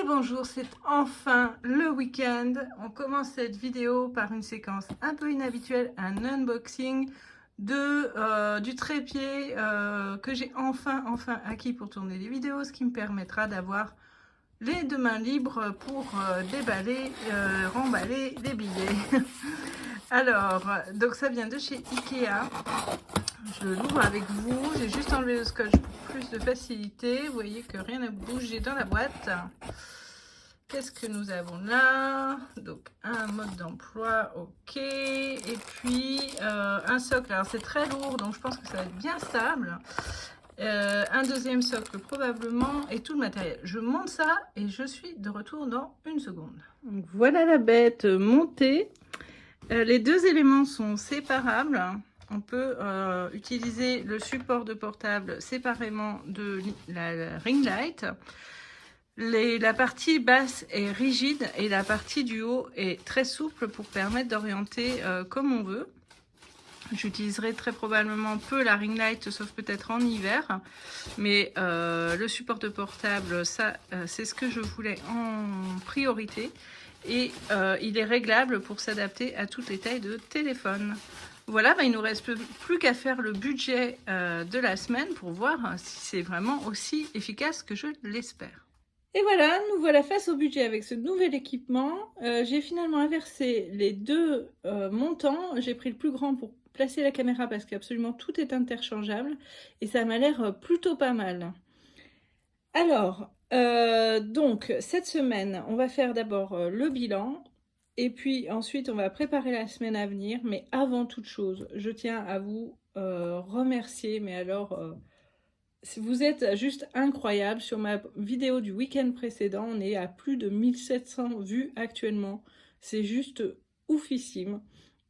Bonjour, c'est enfin le week-end. On commence cette vidéo par une séquence un peu inhabituelle, un unboxing du trépied que j'ai enfin acquis pour tourner des vidéos, ce qui me permettra d'avoir les deux mains libres pour déballer, remballer les billets. Alors, donc ça vient de chez Ikea. Je l'ouvre avec vous, j'ai juste enlevé le scotch pour plus de facilité. Vous voyez que rien n'a bougé dans la boîte. Qu'est-ce que nous avons là? Donc un mode d'emploi, ok, et puis un socle. Alors c'est très lourd, donc je pense que ça va être bien stable. Un deuxième socle probablement, et tout le matériel. Je monte ça et je suis de retour dans une seconde. Donc voilà la bête montée. Les deux éléments sont séparables. On peut utiliser le support de portable séparément de la ring light. La partie basse est rigide et la partie du haut est très souple pour permettre d'orienter comme on veut. J'utiliserai très probablement peu la ring light, sauf peut-être en hiver. Mais le support de portable, ça, c'est ce que je voulais en priorité. Et il est réglable pour s'adapter à toutes les tailles de téléphone. Voilà, il ne nous reste plus qu'à faire le budget de la semaine pour voir si c'est vraiment aussi efficace que je l'espère. Et voilà, nous voilà face au budget avec ce nouvel équipement. J'ai finalement inversé les deux montants. J'ai pris le plus grand pour placer la caméra parce qu'absolument tout est interchangeable et ça m'a l'air plutôt pas mal. Alors, donc cette semaine, on va faire d'abord le bilan et puis ensuite on va préparer la semaine à venir. Mais avant toute chose, je tiens à vous remercier, mais alors... vous êtes juste incroyable. Sur ma vidéo du week-end précédent, on est à plus de 1700 vues actuellement. C'est juste oufissime.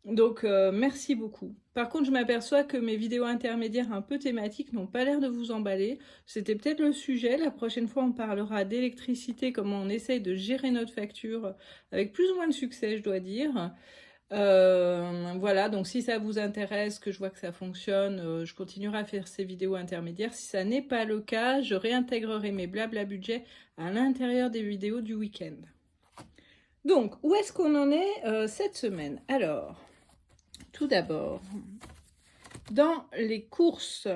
Donc, merci beaucoup. Par contre, je m'aperçois que mes vidéos intermédiaires un peu thématiques n'ont pas l'air de vous emballer. C'était peut-être le sujet. La prochaine fois, on parlera d'électricité, comment on essaye de gérer notre facture avec plus ou moins de succès, je dois dire. Voilà, donc si ça vous intéresse, que je vois que ça fonctionne, je continuerai à faire ces vidéos intermédiaires. Si ça n'est pas le cas, je réintégrerai mes blabla budget à l'intérieur des vidéos du week-end. Donc, où est-ce qu'on en est cette semaine? Alors, tout d'abord, dans les courses,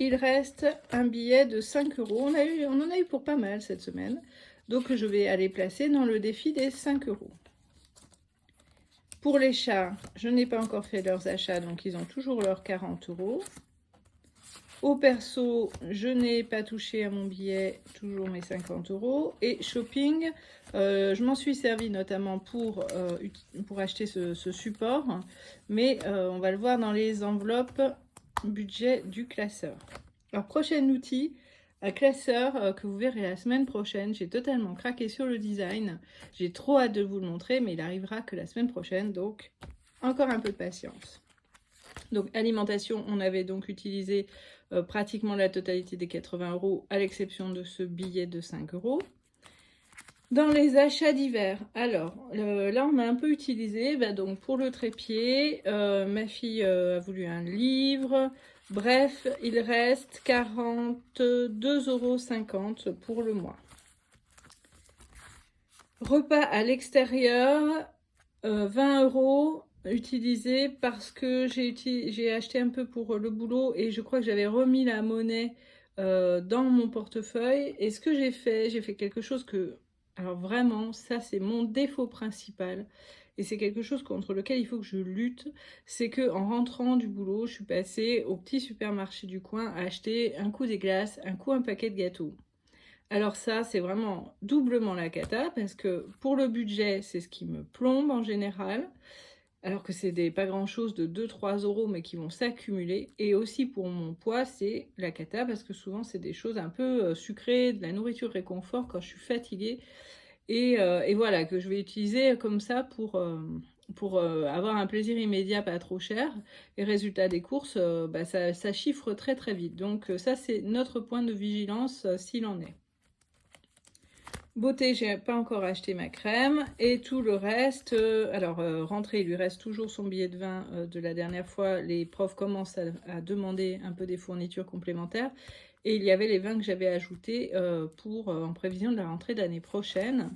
il reste un billet de 5 €. On en a eu pour pas mal cette semaine. Donc, je vais aller placer dans le défi des 5 €. Pour les chats, je n'ai pas encore fait leurs achats, donc ils ont toujours leurs 40 €. Au perso, je n'ai pas touché à mon billet, toujours mes 50 €. Et shopping, je m'en suis servi notamment pour acheter ce support, mais on va le voir dans les enveloppes budget du classeur. Alors, prochain outil, un classeur que vous verrez la semaine prochaine. J'ai totalement craqué sur le design. J'ai trop hâte de vous le montrer, mais il arrivera que la semaine prochaine, donc encore un peu de patience. Donc, alimentation, on avait donc utilisé pratiquement la totalité des 80 €, à l'exception de ce billet de 5 €. Dans les achats d'hiver, alors là on a un peu utilisé, donc pour le trépied, ma fille a voulu un livre. Bref, il reste 42,50 € pour le mois. Repas à l'extérieur, 20 € utilisés parce que j'ai acheté un peu pour le boulot et je crois que j'avais remis la monnaie dans mon portefeuille. Et ce que j'ai fait quelque chose que... Alors vraiment, ça c'est mon défaut principal. Et c'est quelque chose contre lequel il faut que je lutte. C'est que en rentrant du boulot, je suis passée au petit supermarché du coin à acheter un coup des glaces, un coup un paquet de gâteaux. Alors ça, c'est vraiment doublement la cata, parce que pour le budget, c'est ce qui me plombe en général, alors que c'est pas grand-chose de 2-3 €, mais qui vont s'accumuler. Et aussi pour mon poids, c'est la cata, parce que souvent, c'est des choses un peu sucrées, de la nourriture réconfort quand je suis fatiguée. Et voilà, que je vais utiliser comme ça pour avoir un plaisir immédiat pas trop cher. Et résultat des courses, ça chiffre très très vite. Donc ça, c'est notre point de vigilance s'il en est. Beauté, j'ai pas encore acheté ma crème. Et tout le reste, rentrée, il lui reste toujours son billet de vin de la dernière fois. Les profs commencent à demander un peu des fournitures complémentaires. Et il y avait les 20 que j'avais ajoutés en prévision de la rentrée de l'année prochaine.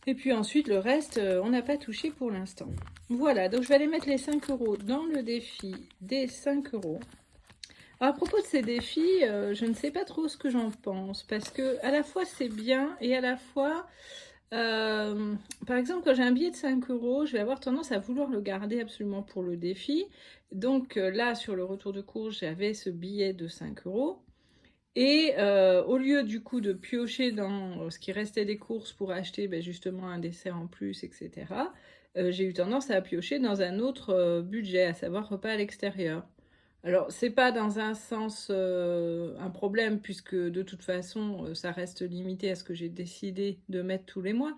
Et puis ensuite, le reste, on n'a pas touché pour l'instant. Voilà, donc je vais aller mettre les 5 € dans le défi des 5 €. Alors, à propos de ces défis, je ne sais pas trop ce que j'en pense, parce que à la fois c'est bien et à la fois, par exemple, quand j'ai un billet de 5 €, je vais avoir tendance à vouloir le garder absolument pour le défi. Donc là, sur le retour de course, j'avais ce billet de 5 €. Et au lieu du coup de piocher dans ce qui restait des courses pour acheter justement un dessert en plus, etc., j'ai eu tendance à piocher dans un autre budget, à savoir repas à l'extérieur. Alors, c'est pas dans un sens un problème, puisque de toute façon, ça reste limité à ce que j'ai décidé de mettre tous les mois.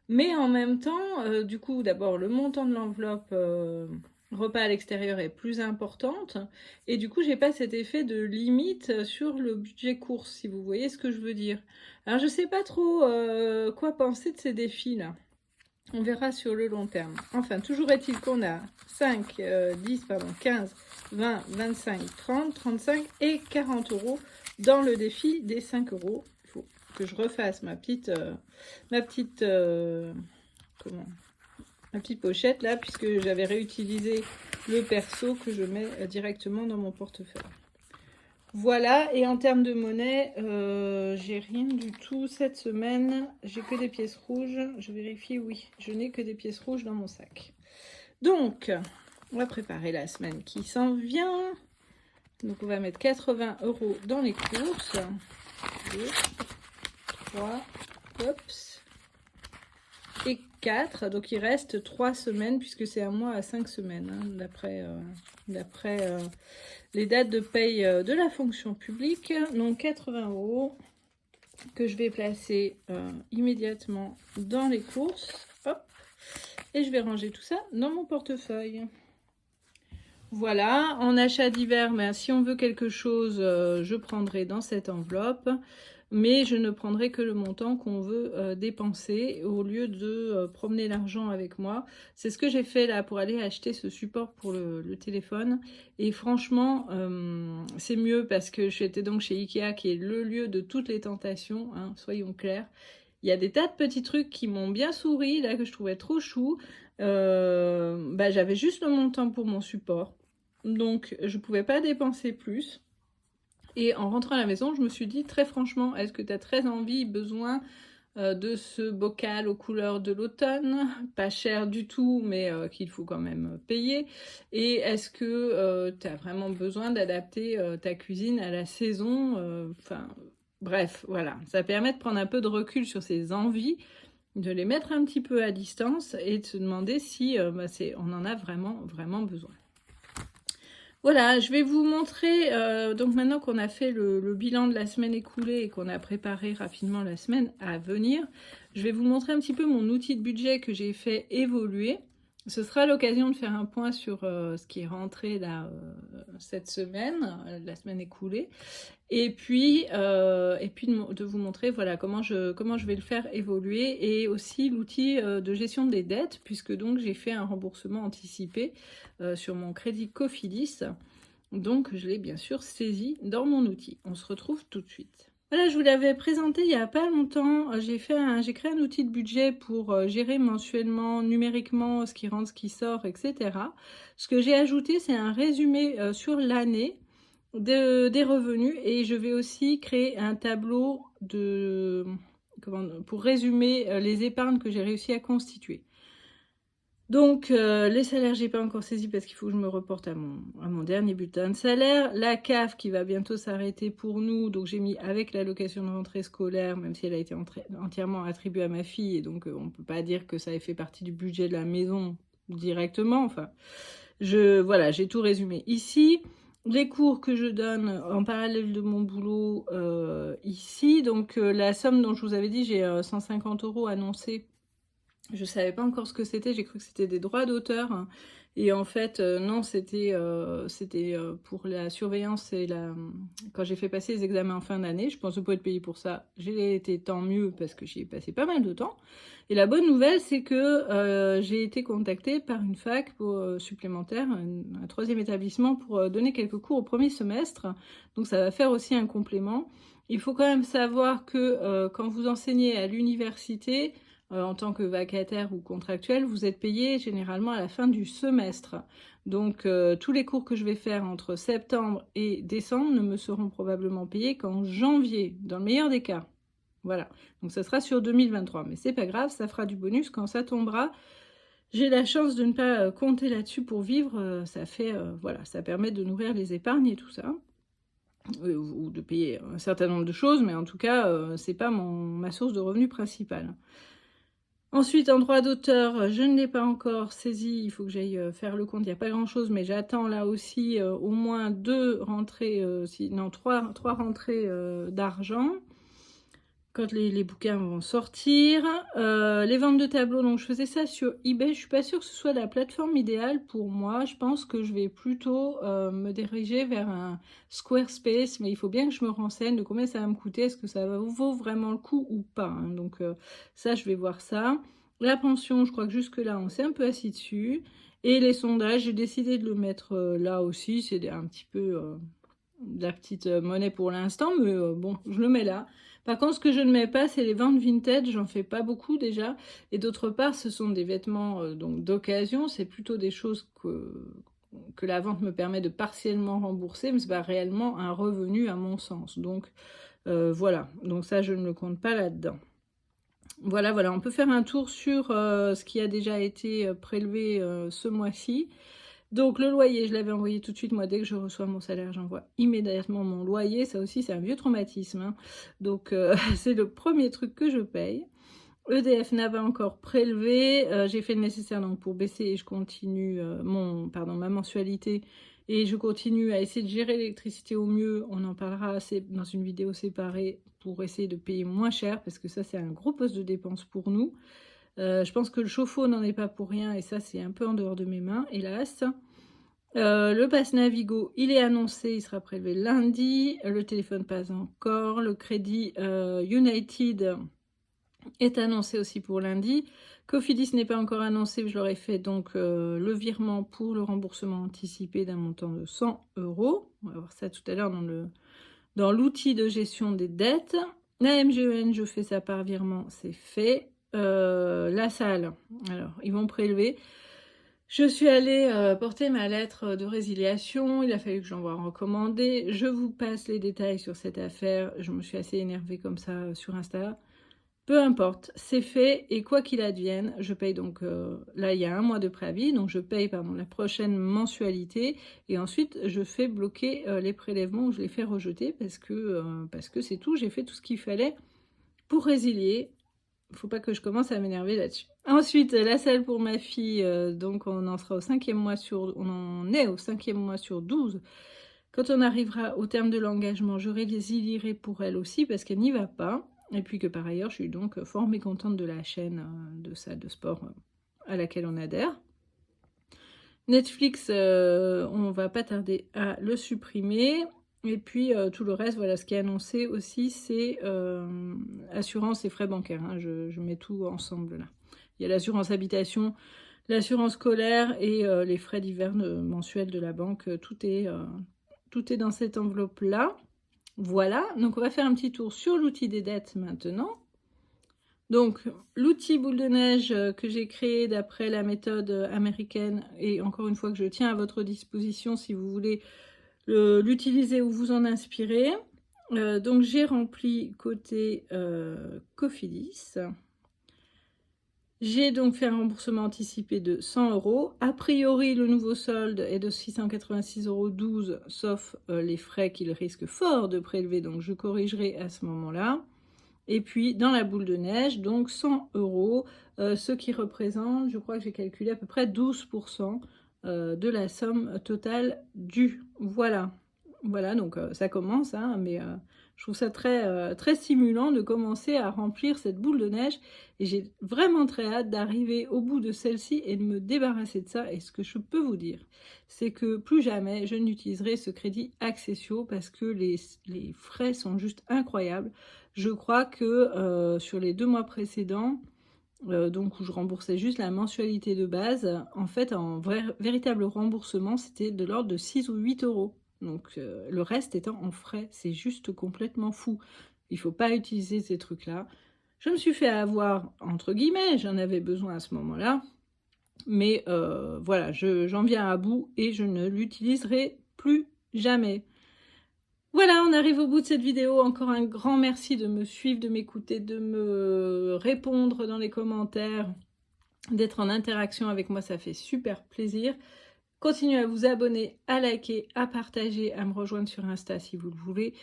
Mais en même temps, du coup, d'abord, le montant de l'enveloppe repas à l'extérieur est plus importante. Et du coup, j'ai pas cet effet de limite sur le budget course, si vous voyez ce que je veux dire. Alors, je sais pas trop quoi penser de ces défis-là. On verra sur le long terme. Enfin, toujours est-il qu'on a 5, 10, pardon, 15, 20, 25, 30, 35 et 40 € dans le défi des 5 €. Il faut que je refasse ma petite pochette là, puisque j'avais réutilisé le perso que je mets directement dans mon portefeuille. Voilà, et en termes de monnaie, j'ai rien du tout cette semaine. J'ai que des pièces rouges. Je vérifie, oui, je n'ai que des pièces rouges dans mon sac. Donc, on va préparer la semaine qui s'en vient. Donc, on va mettre 80 € dans les courses. 2, 3, hops, et 4. Donc, il reste 3 semaines, puisque c'est un mois à 5 semaines, hein, d'après les dates de paye de la fonction publique. Donc 80 € que je vais placer immédiatement dans les courses. Hop. Et je vais ranger tout ça dans mon portefeuille. Voilà, en achat d'hiver, si on veut quelque chose, je prendrai dans cette enveloppe. Mais je ne prendrai que le montant qu'on veut dépenser au lieu de promener l'argent avec moi. C'est ce que j'ai fait là pour aller acheter ce support pour le téléphone. Et franchement, c'est mieux parce que j'étais donc chez Ikea, qui est le lieu de toutes les tentations, hein, soyons clairs. Il y a des tas de petits trucs qui m'ont bien souri, là, que je trouvais trop chou. J'avais juste le montant pour mon support. Donc, je ne pouvais pas dépenser plus. Et en rentrant à la maison, je me suis dit, très franchement, est-ce que tu as très besoin de ce bocal aux couleurs de l'automne, pas cher du tout, mais qu'il faut quand même payer? Et est-ce que tu as vraiment besoin d'adapter ta cuisine à la saison? Bref, voilà. Ça permet de prendre un peu de recul sur ses envies, de les mettre un petit peu à distance et de se demander si on en a vraiment, vraiment besoin. Voilà, je vais vous montrer, donc maintenant qu'on a fait le bilan de la semaine écoulée et qu'on a préparé rapidement la semaine à venir, je vais vous montrer un petit peu mon outil de budget que j'ai fait évoluer. Ce sera l'occasion de faire un point sur ce qui est rentré là cette semaine, la semaine écoulée, et puis de vous montrer voilà comment je vais le faire évoluer, et aussi l'outil de gestion des dettes, puisque donc j'ai fait un remboursement anticipé sur mon crédit Cofidis, donc je l'ai bien sûr saisi dans mon outil. On se retrouve tout de suite. Voilà, je vous l'avais présenté il n'y a pas longtemps. J'ai créé un outil de budget pour gérer mensuellement, numériquement, ce qui rentre, ce qui sort, etc. Ce que j'ai ajouté, c'est un résumé sur l'année des revenus, et je vais aussi créer un tableau pour résumer les épargnes que j'ai réussi à constituer. Donc, les salaires, j'ai pas encore saisi parce qu'il faut que je me reporte à mon dernier bulletin de salaire. La CAF qui va bientôt s'arrêter pour nous, donc j'ai mis avec l'allocation de rentrée scolaire, même si elle a été entièrement attribuée à ma fille, et donc on peut pas dire que ça ait fait partie du budget de la maison directement. Enfin, voilà, j'ai tout résumé ici. Les cours que je donne en parallèle de mon boulot ici. Donc, la somme dont je vous avais dit, j'ai 150 € annoncés. Je ne savais pas encore ce que c'était, j'ai cru que c'était des droits d'auteur, hein, Et en fait, non, c'était pour la surveillance et quand j'ai fait passer les examens en fin d'année. Je pense pas être payée pour ça. J'ai été tant mieux parce que j'y ai passé pas mal de temps. Et la bonne nouvelle, c'est que j'ai été contactée par une fac supplémentaire, un troisième établissement, pour donner quelques cours au premier semestre. Donc ça va faire aussi un complément. Il faut quand même savoir que quand vous enseignez à l'université, en tant que vacataire ou contractuel, vous êtes payé généralement à la fin du semestre. Donc tous les cours que je vais faire entre septembre et décembre ne me seront probablement payés qu'en janvier, dans le meilleur des cas. Voilà, donc ça sera sur 2023, mais c'est pas grave, ça fera du bonus quand ça tombera. J'ai la chance de ne pas compter là-dessus pour vivre, ça fait, voilà, ça permet de nourrir les épargnes et tout ça, ou de payer un certain nombre de choses, mais en tout cas, c'est pas ma source de revenus principale. Ensuite, en droit d'auteur, je ne l'ai pas encore saisi, il faut que j'aille faire le compte, il n'y a pas grand-chose, mais j'attends là aussi au moins 2 rentrées, non, 3 rentrées d'argent, quand les bouquins vont sortir. Les ventes de tableaux, donc je faisais ça sur eBay. Je suis pas sûre que ce soit la plateforme idéale pour moi. Je pense que je vais plutôt me diriger vers un Squarespace, mais il faut bien que je me renseigne de combien ça va me coûter, est-ce que ça vaut vraiment le coup ou pas, hein. Donc ça, je vais voir ça. La pension, je crois que jusque-là, on s'est un peu assis dessus. Et les sondages, j'ai décidé de le mettre là aussi. C'est un petit peu de la petite monnaie pour l'instant, mais bon, je le mets là. Par contre, ce que je ne mets pas, c'est les ventes vintage. J'en fais pas beaucoup déjà. Et d'autre part, ce sont des vêtements donc d'occasion. C'est plutôt des choses que la vente me permet de partiellement rembourser, mais c'est pas réellement un revenu à mon sens. Donc voilà. Donc ça, je ne le compte pas là-dedans. Voilà, voilà. On peut faire un tour sur ce qui a déjà été prélevé ce mois-ci. Donc le loyer, je l'avais envoyé tout de suite. Moi, dès que je reçois mon salaire, j'envoie immédiatement mon loyer. Ça aussi, c'est un vieux traumatisme, hein. Donc c'est le premier truc que je paye. EDF n'a pas encore prélevé. J'ai fait le nécessaire donc pour baisser et je continue ma mensualité. Et je continue à essayer de gérer l'électricité au mieux. On en parlera dans une vidéo séparée pour essayer de payer moins cher parce que ça, c'est un gros poste de dépense pour nous. Je pense que le chauffe-eau n'en est pas pour rien et ça, c'est un peu en dehors de mes mains, hélas. Le pass Navigo, il est annoncé, il sera prélevé lundi. Le téléphone, pas encore. Le crédit United est annoncé aussi pour lundi. Cofidis n'est pas encore annoncé, je leur ai fait donc le virement pour le remboursement anticipé d'un montant de 100 €. On va voir ça tout à l'heure dans l'outil de gestion des dettes. La MGEN, je fais ça par virement, c'est fait. La salle, alors ils vont prélever. Je suis allée porter ma lettre de résiliation, il a fallu que j'envoie un recommandé. Je vous passe les détails sur cette affaire, je me suis assez énervée comme ça sur Insta. Peu importe, c'est fait et quoi qu'il advienne, je paye donc, là il y a 1 mois de préavis, donc je paye la prochaine mensualité et ensuite je fais bloquer les prélèvements ou je les fais rejeter parce que c'est tout, j'ai fait tout ce qu'il fallait pour résilier. Il ne faut pas que je commence à m'énerver là-dessus. Ensuite, la salle pour ma fille, donc on en est au 5e mois sur 12. Quand on arrivera au terme de l'engagement, je résilierai pour elle aussi parce qu'elle n'y va pas. Et puis que par ailleurs, je suis donc fort mécontente de la chaîne de salle de sport à laquelle on adhère. Netflix, on va pas tarder à le supprimer. Et puis tout le reste, voilà, ce qui est annoncé aussi, c'est assurance et frais bancaires, hein. Je mets tout ensemble là. Il y a l'assurance habitation, l'assurance scolaire et les frais divers mensuels de la banque. Tout est dans cette enveloppe-là. Voilà, donc on va faire un petit tour sur l'outil des dettes maintenant. Donc, l'outil boule de neige que j'ai créé d'après la méthode américaine, et encore une fois que je tiens à votre disposition si vous voulez l'utiliser ou vous en inspirer. Donc, j'ai rempli côté Cofidis. J'ai donc fait un remboursement anticipé de 100 €. A priori, le nouveau solde est de 686,12 €, sauf les frais qu'il risque fort de prélever, donc je corrigerai à ce moment-là. Et puis, dans la boule de neige, donc 100 €, ce qui représente, je crois que j'ai calculé à peu près 12% de la somme totale due. Voilà. Voilà, donc ça commence, hein, mais Je trouve ça très stimulant de commencer à remplir cette boule de neige et j'ai vraiment très hâte d'arriver au bout de celle-ci et de me débarrasser de ça. Et ce que je peux vous dire, c'est que plus jamais je n'utiliserai ce crédit Accessio parce que les frais sont juste incroyables. Je crois que sur les 2 mois précédents, donc où je remboursais juste la mensualité de base, en fait, en véritable remboursement, c'était de l'ordre de 6 ou 8 euros. Donc le reste étant en frais, c'est juste complètement fou. Il ne faut pas utiliser ces trucs-là. Je me suis fait avoir, entre guillemets, j'en avais besoin à ce moment-là, mais voilà, j'en viens à bout et je ne l'utiliserai plus jamais. Voilà, on arrive au bout de cette vidéo. Encore un grand merci de me suivre, de m'écouter, de me répondre dans les commentaires, d'être en interaction avec moi, ça fait super plaisir. Continuez à vous abonner, à liker, à partager, à me rejoindre sur Insta si vous le voulez.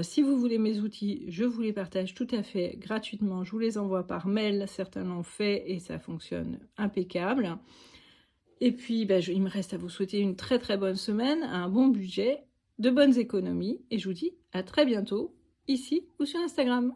Si vous voulez mes outils, je vous les partage tout à fait gratuitement. Je vous les envoie par mail, certains l'ont fait et ça fonctionne impeccable. Et puis, il me reste à vous souhaiter une très très bonne semaine, un bon budget, de bonnes économies. Et je vous dis à très bientôt, ici ou sur Instagram.